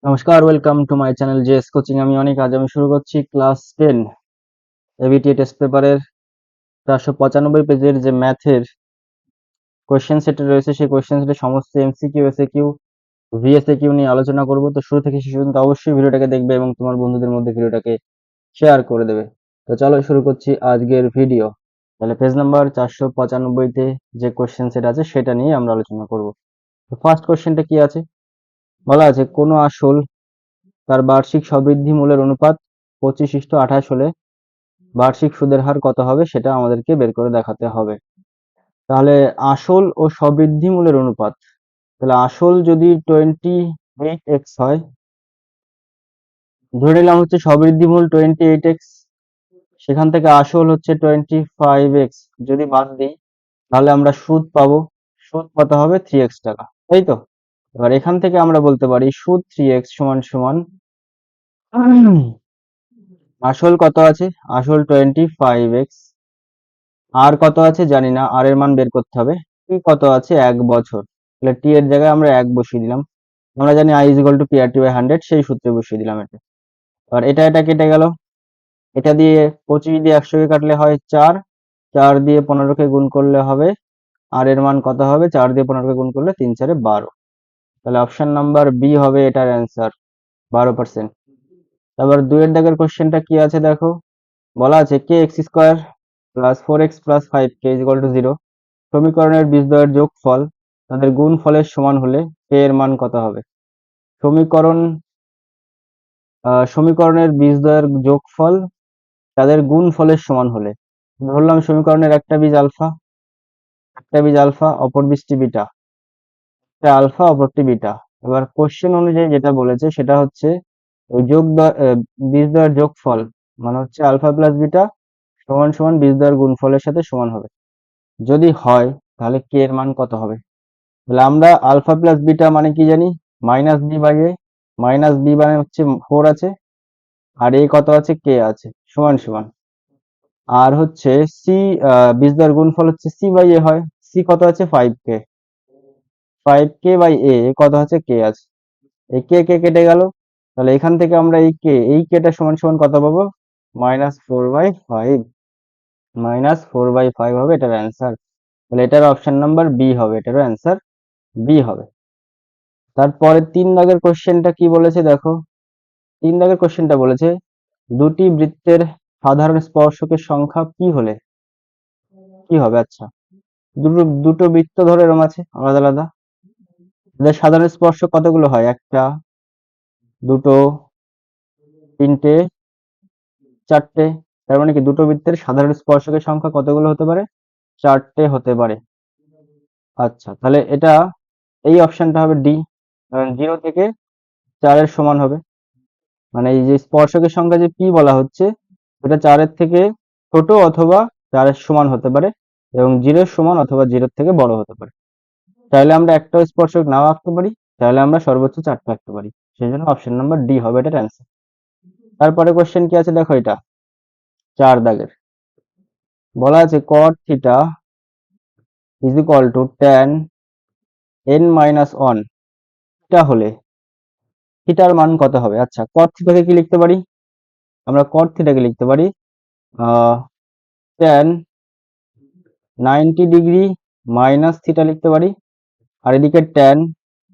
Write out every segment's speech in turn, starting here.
নমস্কার, welcome to my channel JS coaching. আমি অনেক আজ আমি শুরু করছি ক্লাস 10 এবিটি টেস্ট পেপারের 495 পেজের যে ম্যাথের কোয়েশ্চেন সেট রয়েছে সেই কোয়েশ্চেন সেটের সমস্ত এমসিকিউ, এসএকিউ, ভিএসএকিউ নিয়ে আলোচনা করব। তো শুরু থেকে শেষ পর্যন্ত অবশ্যই ভিডিওটাকে দেখবে এবং তোমার বন্ধুদের মধ্যে ভিডিওটাকে শেয়ার করে দেবে। তো চলো শুরু করছি আজকের ভিডিও। তাহলে পেজ নাম্বার 495-তে যে কোয়েশ্চেন সেট আছে সেটা নিয়ে আমরা আলোচনা করব। তো ফার্স্ট কোয়েশ্চেনটা কি আছে? বলা আছে কোনো আসল তার বার্ষিক সবৃদ্ধি মূলের অনুপাত 25:28 হলে বার্ষিক সুদের হার কত হবে সেটা আমাদেরকে বের করে দেখাতে হবে। তাহলে আসল ও সবৃদ্ধি মূলের অনুপাত, তাহলে আসল যদি 28x হয়, ধরে নিলাম হচ্ছে সবৃদ্ধি মূল 28x, সেখান থেকে আসল হচ্ছে 25x, যদি বাদ দিই তাহলে আমরা সুদ পাবো। সুদ কত হবে? 3x টাকা, তাই তো? এবার এখান থেকে আমরা বলতে পারি সুদ 3x সমান সমান আসল কত আছে? আসল 25x, আর কত আছে জানি না, আর এর মান বের করতে হবে। টি কত আছে? 1 বছর। তাহলে টি এর জায়গায় আমরা 1 বসিয়ে দিলাম। আমরা জানি i is equal two PRT/100, সেই সূত্রে বসিয়ে দিলাম এটা। আর এটা কেটে গেল। এটা দিয়ে 25 দিয়ে 100 কে কাটলে হয় 4, 4 দিয়ে 15 কে গুণ করলে হবে, আর এর মান কত হবে? 4 দিয়ে 15 কে গুণ করলে 3 4 12। তাহলে অপশন নাম্বার বি হবে এটার অ্যান্সার, 12%। তারপর 2 এর দাগের কোশ্চেনটা কি আছে দেখো। বলা আছে কে X square plus 4x plus 5k is equal to 0 সমীকরণের বীজদ্বয়ের যোগফল তাদের গুণফলের সমান হলে কে এর মান কত হবে? সমীকরণের বীজদ্বয়ের যোগফল তাদের গুণফলের সমান হলে, ধরলাম সমীকরণের একটা বীজ আলফা অপর বীজটি বিটা, একটা আলফা অপরটি বিটা। এবার কোশ্চেন অনুযায়ী যেটা বলেছে সেটা হচ্ছে ওই বীজদ্বয়ের যোগফল মানে হচ্ছে আলফা প্লাস বিটা সমান সমান বীজদ্বয়ের গুণফলের সাথে সমান হবে। যদি হয় তাহলে কে এর মান কত হবে? তাহলে আমরা আলফা প্লাস বিটা মানে কি জানি? Minus B by A. Minus B মানে হচ্ছে 4 আছে, আর এ কত আছে? কে আছে, সমান সমান। আর হচ্ছে সি, বীজদ্বয়ের গুণফল হচ্ছে সি বাই এ হয়। সি কত আছে? 5k। 5k বাই এ কত আছে? কে আছে। এই কে কে কেটে গেল। তাহলে এখান থেকে আমরা এই কেটা সমান সমান কত পাবো? -4/5। -4/5 হবে এটার অ্যান্সার। তাহলে এটার অপশন নাম্বার বি হবে, এটারও অ্যান্সার বি হবে। তারপরে 3 দাগের কোশ্চেনটা কি বলেছে দেখো। 3 দাগের কোশ্চেনটা বলেছে দুটি বৃত্তের সাধারণ স্পর্শকের সংখ্যা কি হলে কি হবে? আচ্ছা, দুটো দুটো বৃত্ত ধরে এরকম আছে আলাদা আলাদা, এদের সাধারণ স্পর্শক কতগুলো হয়? একটা, দুটো, তিনটে, চারটে। তার মানে কি দুটো বৃত্তের সাধারণ স্পর্শকের সংখ্যা কতগুলো হতে পারে? 4টে হতে পারে। আচ্ছা, তাহলে এটা এই অপশনটা হবে ডি, কারণ 0 থেকে 4 এর সমান হবে। মানে এই যে স্পর্শকের সংখ্যা যে পি বলা হচ্ছে সেটা 4 এর থেকে ছোট অথবা 4 এর সমান হতে পারে, এবং 0 এর সমান অথবা 0 এর থেকে বড় হতে পারে। চাইলে আমরা একটাও স্পর্শক নাও আঁকতে পারি, চাইলে আমরা সর্বোচ্চ 4টা আঁকতে পারি। সেই জন্য অপশন নাম্বার ডি হবে এটার অ্যান্সার। তারপরে কোশ্চেন কি আছে দেখো, এটা 4 দাগের। বলা আছে cot theta is equal two tan n-1 theta হলে থিটার মান কত হবে? আচ্ছা, cot থিটাকে কি লিখতে পারি? আমরা cot থিটাকে লিখতে পারি tan 90 ডিগ্রি মাইনাস থিটা লিখতে পারি। আর এদিকে tan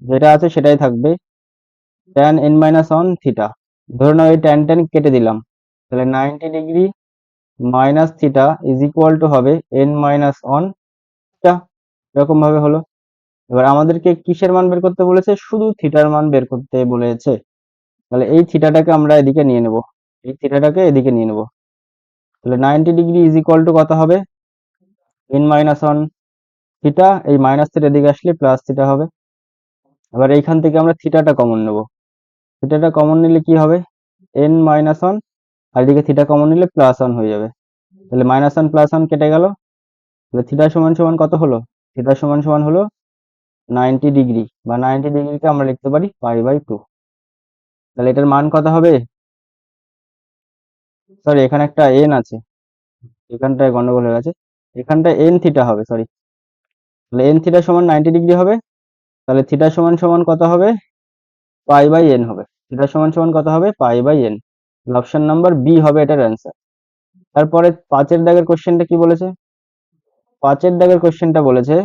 যেটা আছে সেটাই থাকবে, tan n-1 থিটা। ধরে নাও এই tan কেটে দিলাম, তাহলে 90 degree minus theta is equal two হবে n-1 থিটা। এরকম ভাবে হলো। এবার আমাদেরকে কিসের মান বের করতে বলেছে? শুধু থিটার মান বের করতে বলেছে। তাহলে এই থিটাটাকে আমরা এদিকে নিয়ে নেব, এই থিটাটাকে এদিকে নিয়ে নেব। তাহলে 90 ডিগ্রি ইজ ইকুয়াল টু কত হবে? n-1 theta. এই মাইনাস থিটা এদিকে আসলে প্লাস থিটা হবে। এবার এইখান থেকে আমরা থিটাটা কমন নেব। থিটাটা কমন নিলে কি হবে? n-1, আর এদিকে থিটা কমন নিলে +1 হয়ে যাবে। তাহলে -1 +1 কেটে গেল। তাহলে থিটা সমান সমান কত হলো? থিটা সমান সমান হলো 90 ডিগ্রি, বা 90 ডিগ্রিকে আমরা লিখতে পারি π/2। তাহলে এটার মান কত হবে? সরি, এখানে একটা n আছে, এখানটায় গন্ডগোল হয়ে গেছে। এখানটায় n থিটা হবে, সরি। তাহলে n থিটা সমান 90 ডিগ্রি হবে। তাহলে থিটা সমান সমান কত হবে? π/n হবে। থিটা সমান সমান কত হবে, pi by N. Option number B হবে এটার অ্যান্সার। তারপরে 5 দাগের কোশ্চেনটা কি বলেছে, 5 দাগের কোশ্চেনটা বলেছে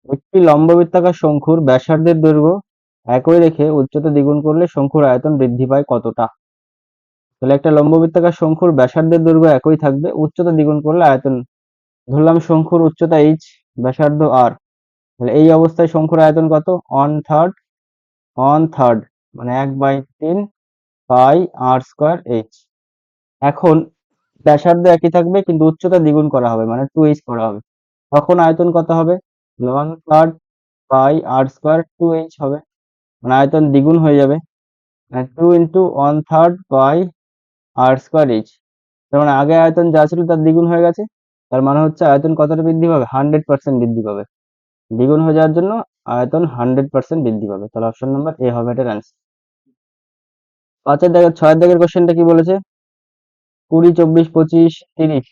একটি লম্ববৃত্তাকার শঙ্কুর ব্যাসার্ধের দৈর্ঘ্য একই রেখে উচ্চতা দ্বিগুণ করলে শঙ্কুর আয়তন বৃদ্ধি পায় কতটা। তাহলে একটা লম্ববৃত্তাকার শঙ্কুর ব্যাসার্ধের দৈর্ঘ্য একই থাকবে, উচ্চতা দ্বিগুণ করলে আয়তন, ধরলাম শঙ্কুর উচ্চতা এইচ, ব্যাসার্ধ আর, তাহলে এই অবস্থায় শঙ্কুর আয়তন কত, ওয়ান থার্ড মানে 1/3 পাই আর স্কোয়ার এইচ। এখন ব্যাসার্ধ একই থাকবে কিন্তু উচ্চতা দ্বিগুণ করা হবে মানে 2h করা হবে, তখন আয়তন কত হবে, 1/3 পাই আর স্কোয়ার 2h হবে, মানে আয়তন দ্বিগুণ হয়ে যাবে, মানে 2 ইন্টু 1/3 পাই আর স্কোয়ার এইচ। তার মানে আগে আয়তন যা ছিল তার দ্বিগুণ হয়ে গেছে, তার মানে হচ্ছে আয়তন কতটা বৃদ্ধি পাবে, 100% বৃদ্ধি পাবে। দ্বিগুণ হয়ে যাওয়ার জন্য আয়তন 100% বৃদ্ধি পাবে। তাহলে অপশন নাম্বার এ হবে এটার অ্যান্সার। 6 দাগের কোশ্চেনটা কি বলেছে, 20, 24, 25, 30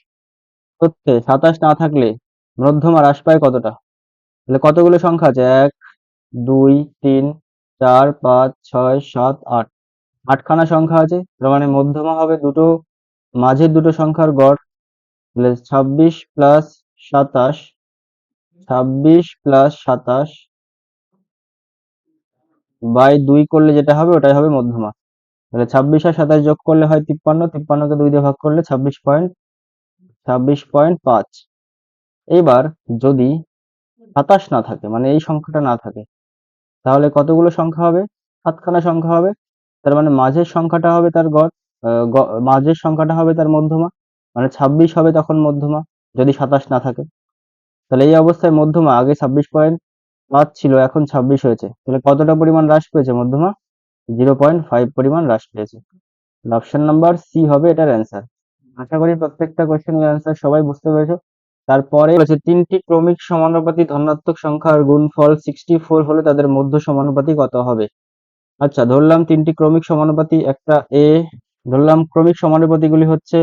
তথ্যে 27 না থাকলে মধ্যমা হ্রাস পায় কতটা। তাহলে কতগুলো সংখ্যা আছে, 1, 2, 3, 4, 5, 6, 7, 8, 8খানা সংখ্যা আছে, তার মানে মধ্যমা হবে দুটো, মাঝের দুটো সংখ্যার গড়। তাহলে 26 প্লাস 27, 26 প্লাস 27 বাই 2 করলে যেটা হবে ওটাই হবে মধ্যমা। তাহলে 26 আর 27 যোগ করলে হয় 53, 53কে 2 দিয়ে ভাগ করলে 26.5। এইবার যদি 27 না থাকে মানে এই সংখ্যাটা না থাকে, তাহলে কতগুলো সংখ্যা হবে, 7খানা সংখ্যা হবে, তার মানে মাঝের সংখ্যাটা হবে তার গড়, মাঝের সংখ্যাটা হবে তার মধ্যমা, মানে 26 হবে তখন মধ্যমা যদি 27 না থাকে। তাহলে এই অবস্থায় মধ্যমা আগে 26.5 ছিল, এখন 26 হয়েছে, তাহলে কতটা পরিমাণ হ্রাস পেয়েছে মধ্যমা, 0.5 পরিমাণ হ্রাস পেয়েছে। অপশন নাম্বার সি হবে এটার অ্যান্সার। আশা করি প্রত্যেকটা কোয়েশ্চেনের অ্যান্সার সবাই বুঝতে পেরেছো। তারপরে বলেছে 3টি ক্রমিক সমানুপাতি ধনাত্মক সংখ্যার গুণফল 64 হলে তাদের মধ্য সমানুপাতি কত হবে। আচ্ছা, ধরলাম 3টি ক্রমিক সমানুপাতি, একটা এ, ধরলাম ক্রমিক সমানুপাতিগুলি হচ্ছে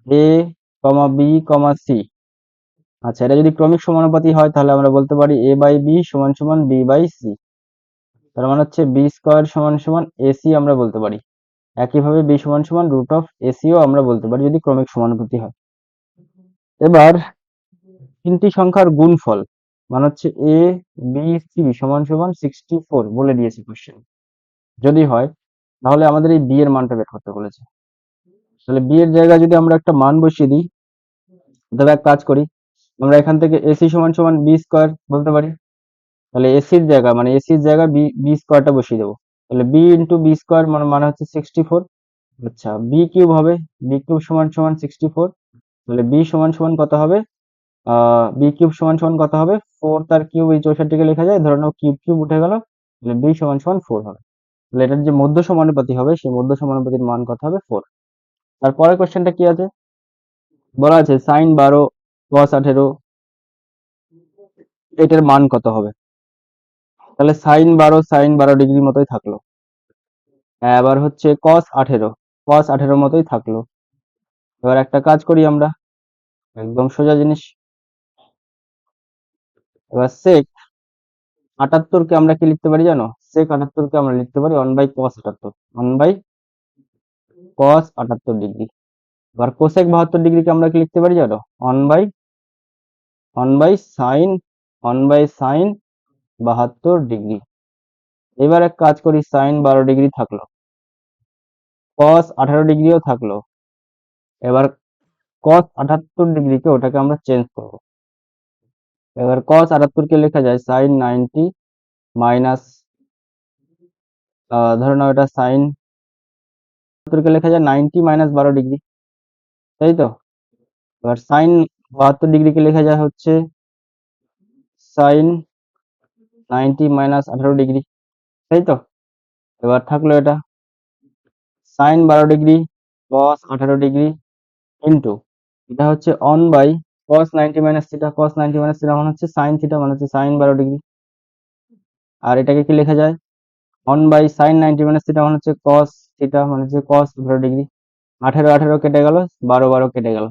এ, বি, সি। আচ্ছা, এটা যদি ক্রমিক সমানুপাতি হয় তাহলে আমরা বলতে পারি এ বাই বি সমান সমান বি বাই সি, তার মানে হচ্ছে বি স্কোয়ার সমান সমান এসি আমরা বলতে পারি। একইভাবে বি সমান সমান রুট অফ এসিও আমরা বলতে পারি যদি ক্রমিক সমানুপাতি হয়। এবার 3টি সংখ্যার গুণফল মানে হচ্ছে এ বি সি সমান সমান 64 বলে দিয়েছে কোশ্চেন, যদি হয় তাহলে আমাদের এই বি এর মানটা বের করতে বলেছে। তাহলে বি এর জায়গায় যদি আমরা একটা মান বসিয়ে দিই, তাহলে এক কাজ করি, আমরা এখান থেকে এসি সমান সমান বি স্কোয়ার বলতে পারি, তাহলে এসির জায়গা মানে এসির জায়গায় বি বি স্কোয়ারটা বসিয়ে দেবো, তাহলে বি ইন্টু বি স্কোয়ার মানে মানে হচ্ছে 64। আচ্ছা, বি কিউব হবে, বি কিউব সমান সমান 64, তাহলে বি সমান সমান কত হবে, বি কিউব সমান সমান কত হবে, 4 তার কিউব এই 64কে লেখা যায়, ধরে নাও কিউব কিউব উঠে গেল, তাহলে বি সমান সমান 4 হবে। তাহলে এটার যে মধ্য সমানুপাতি হবে সেই মধ্য সমানুপাতির মান কত হবে, 4। তারপরে কোশ্চেনটা কি আছে, বলা আছে সাইন 12 কস 18 এটার মান কত হবে। তাহলে সাইন 12 ডিগ্রি মতোই থাকলো, এবার হচ্ছে কস 18 মতোই থাকলো। এবার একটা কাজ করি আমরা, একদম সোজা জিনিস, এবার সেক 78কে আমরা কি লিখতে পারি জানো, সেক 78কে আমরা লিখতে পারি 1/cos 78, 1/cos 78 ডিগ্রি। এবার কোসেক 72 ডিগ্রিকে আমরা কি লিখতে পারি জানো, 1/sin 72 ডিগ্রি। এবার এক কাজ করি, সাইন 12 ডিগ্রি থাকলো, cos 18 ডিগ্রিও থাকলো, এবার cos 78 ডিগ্রিকে ওটাকে আমরা চেঞ্জ করবো। এবার cos 78কে লেখা যায় sin 90 মাইনাস, ধরে নাও এটা sin 78কে লেখা যায় 90 - 12 ডিগ্রি, তাই তো। এবার sin 72 ডিগ্রিকে লেখা যায় হচ্ছে sin 90 - 18 ডিগ্রি, তাই তো। এবার থাকলো এটা sin 12 degree cos 18 degree into এটা হচ্ছে 1/cos 90 - থিটা, cos 90 - থিটা মানে হচ্ছে sin থিটা মানে হচ্ছে sin 12 ডিগ্রি। আর এটাকে কি লেখা যায়, 1/sin 90 - থিটা মানে হচ্ছে cos থিটা মানে হচ্ছে cos 18 ডিগ্রি। 18 কেটে গেল, 12 কেটে গেল,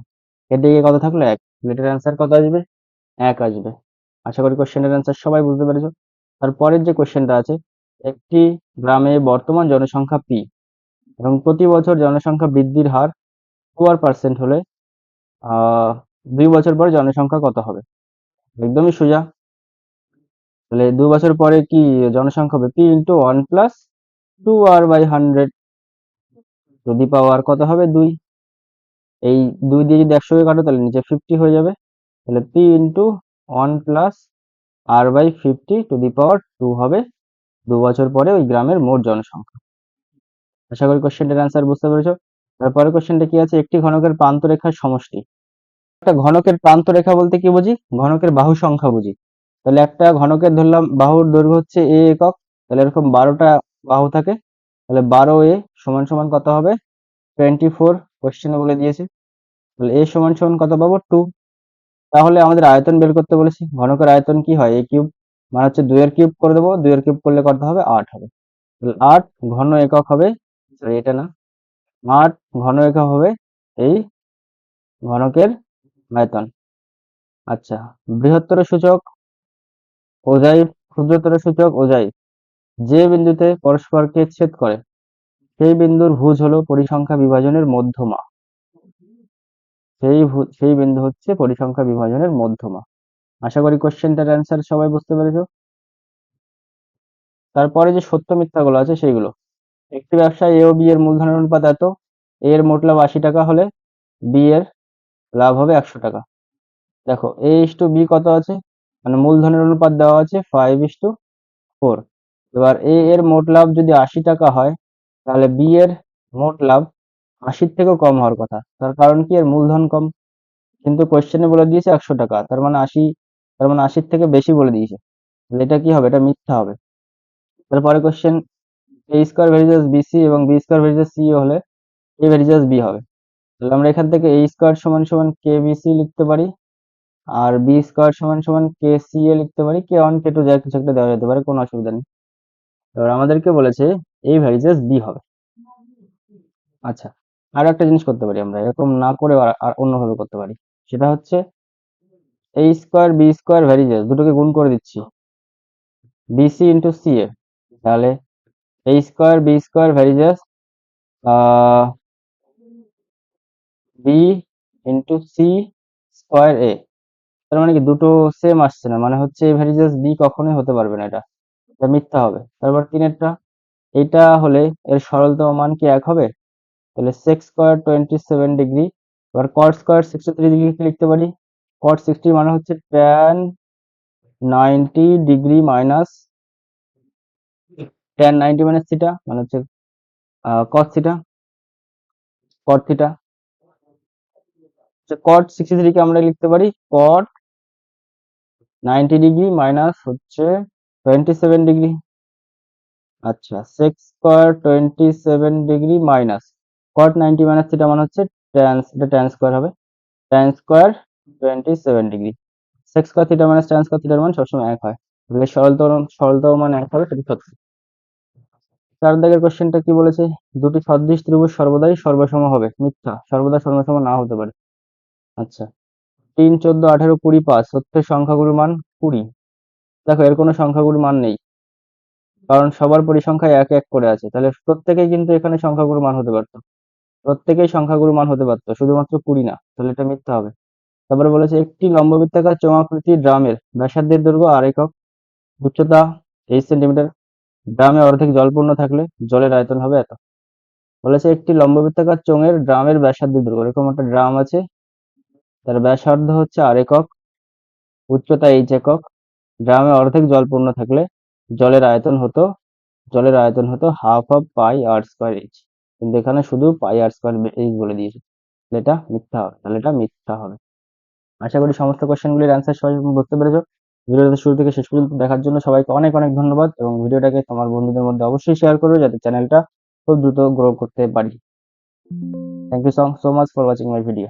কেটে গিয়ে কত থাকলো, 1। এটার অ্যান্সার কত আসবে, 1 আসবে। আশা করি কোশ্চেনের অ্যান্সার সবাই বুঝতে পেরেছো। তারপরের যে কোশ্চেনটা আছে, একটি গ্রামে বর্তমান জনসংখ্যা পি এবং প্রতি বছর জনসংখ্যা বৃদ্ধির হার 2% হলে 2 বছর পরে জনসংখ্যা কত হবে? একদমই সোজা। তাহলে 2 বছর পরে কি জনসংখ্যা হবে? P into 1 + 2r/100 to the power কত হবে? 2। এই 2 দিয়ে যদি 100 কে কাটো তাহলে নিচে 50 হয়ে যাবে। তাহলে P into 1 + r/50 to the power 2 হবে 2 বছর পরে ওই গ্রামের মোট জনসংখ্যা। আশা করি কোশ্চেনটার অ্যান্সার বুঝতে পেরেছো। তারপরে কোশ্চেনটা কি আছে? একটি ঘনকের প্রান্তরেখার সমষ্টি। একটা ঘনকের প্রান্তরেখা বলতে কি বুঝি? ঘনকের বাহু সংখ্যা বুঝি। তাহলে একটা ঘনকের ধরলাম বাহুর দৈর্ঘ্য হচ্ছে a একক, তাহলে এরকম 12টা বাহু থাকে, তাহলে 12a সমান সমান কত হবে? 24 কোশ্চেনে বলে দিয়েছে। তাহলে a সমান সমান কত পাবো? 2। তাহলে আমাদের আয়তন বের করতে বলেছি। ঘনকের আয়তন কি হয়? a কিউব, মানে হচ্ছে 2 এর কিউব করে দেবো, 2 এর কিউব করলে কত হবে? 8 হবে। তাহলে 8 ঘন একক হবে, সরি এটা না, 8 ঘন একক হবে এই ঘনকের আয়তন। আচ্ছা, বৃহত্তর সূচক ওজাই, ক্ষুদ্রতর সূচক ওজাই যে বিন্দুতে পরস্পরকে ছেদ করে সেই বিন্দুর ভুজ হলো পরিসংখ্যা বিভাজনের মধ্যমা। সেই বিন্দু হচ্ছে পরিসংখ্যা বিভাজনের মধ্যমা। আশা করি কোশ্চেনটার অ্যান্সার সবাই বুঝতে পেরেছো। তারপরে যে সত্য মিথ্যাগুলো আছে সেইগুলো। একটি ব্যবসায় এ ও বি এর মূলধনের অনুপাত এত, এ এর মোট লাভ 80 টাকা হলে বি এর লাভ হবে 100 টাকা। দেখো এ ইস টু বি কত আছে? মানে মূলধনের অনুপাত দেওয়া আছে 5:4। এবার এ এর মোট লাভ যদি 80 টাকা হয় তাহলে বি এর মোট লাভ 80-র থেকেও কম হওয়ার কথা। তার কারণ কি? এর মূলধন কম। কিন্তু কোশ্চেনে বলে দিয়েছে 100 টাকা, তার মানে 80, তার মানে 80-র থেকে বেশি বলে দিয়েছে। তাহলে এটা কি হবে? এটা মিথ্যা হবে। তারপরে কোশ্চেন, এ স্কোয়ার ভেরিজাস বিসি এবং বি স্কোয়ার ভেরিজাস সি হলে এ ভেরিজাস বি হবে। তাহলে আমরা এখান থেকে এ স্কোয়ার সমান সমান কে বিসি লিখতে পারি, আর বি স্কোয়ার সমান সমান কে সি এ লিখতে পারি, কে ওয়ান কে টু যা কিছু একটা দেওয়া যেতে পারে, কোনো অসুবিধা নেই। এবার আমাদেরকে বলেছে এ ভেরিজাস বি হবে। আচ্ছা, আর একটা জিনিস করতে পারি আমরা, এরকম না করে আর অন্যভাবে করতে পারি। সেটা হচ্ছে এ স্কোয়ার বি স্কোয়ার ভেরিজাস দুটোকে গুণ করে দিচ্ছি বিসি ইন্টু সি এ। তাহলে এ square B square ভেরিজাস B into C square এ। তার মানে কি দুটো সেম আসছে না, মানে হচ্ছে এ ভেরিজাস বি কখনোই হতে পারবে না, এটা এটা মিথ্যা হবে। তারপর তিনেরটা, এটা হলে এর সরলতম মান কি 1 হবে? তাহলে সেক স্কোয়ার 27 ডিগ্রি। এবার কট স্কোয়ার 63 ডিগ্রি লিখতে পারি। কট 60 মানে হচ্ছে tan 90 degree minus tan 90 minus theta, মানে হচ্ছে কট থিটা, কট থিটা। কট 63 কে আমরা লিখতে পারি কট 90 ডিগ্রি মাইনাস হচ্ছে 27 ডিগ্রি। আচ্ছা, sec square 27 degree minus cot 90 minus theta মানে হচ্ছে ট্যান, এটা ট্যান স্কোয়ার হবে, tan square 27 degree. Sec square theta minus tan square থিটার মান সবসময় 1 হয়। তাহলে সরলতম মান 1 হবে, সেটি সত্যি। 4 দাগের কোশ্চেনটা কি বলেছে? দুটি সদৃশ ত্রিভুজ সর্বদাই সর্বসম হবে। মিথ্যা, সর্বদা সর্বসম না হতে পারে। আচ্ছা, 3, 14, 18, 20, 5 সত্যের সংখ্যাগুলোর মান 20। দেখো এর কোনো সংখ্যাগুলোর মান নেই, কারণ সবার পরিসংখ্যায় 1 1 করে আছে। তাহলে প্রত্যেকেই কিন্তু এখানে সংখ্যাগুলোর মান হতে পারতো, প্রত্যেকেই সংখ্যাগুলোর মান হতে পারতো, শুধুমাত্র 20 না। তাহলে এটা মিথ্যা হবে। তারপরে বলেছে একটি লম্ববৃত্তাকার চোঙাকৃতির ড্রামের ব্যাসার্ধের দৈর্ঘ্য আর একক, উচ্চতা 8 সেন্টিমিটার, ড্রামে অর্ধেক জলপূর্ণ থাকলে জলের আয়তন হবে এত। বলেছে একটি লম্ববৃত্তাকার চোঙের ড্রামের ব্যাসার্ধের দৈর্ঘ্য, এরকম একটা ড্রাম আছে, তার ব্যাসার্ধ হচ্ছে আর একক, উচ্চতা এইচ একক, ড্রামে অর্ধেক জলপূর্ণ থাকলে জলের আয়তন হতো half of pi R square H. কিন্তু এখানে শুধু পাই আর স্কোয়ার এইচ বলে দিয়েছে। তাহলে এটা মিথ্যা হবে, তাহলে এটা মিথ্যা হবে। আশা করি সমস্ত কোশ্চেনগুলির অ্যান্সার সবাই বুঝতে পেরেছো। ভিডিওটা শুরু থেকে শেষ পর্যন্ত দেখার জন্য সবাইকে অনেক অনেক ধন্যবাদ, এবং ভিডিওটাকে তোমার বন্ধুদের মধ্যে অবশ্যই শেয়ার করো যাতে চ্যানেলটা খুব দ্রুত গ্রো করতে পারি। Thank you so much for watching my video.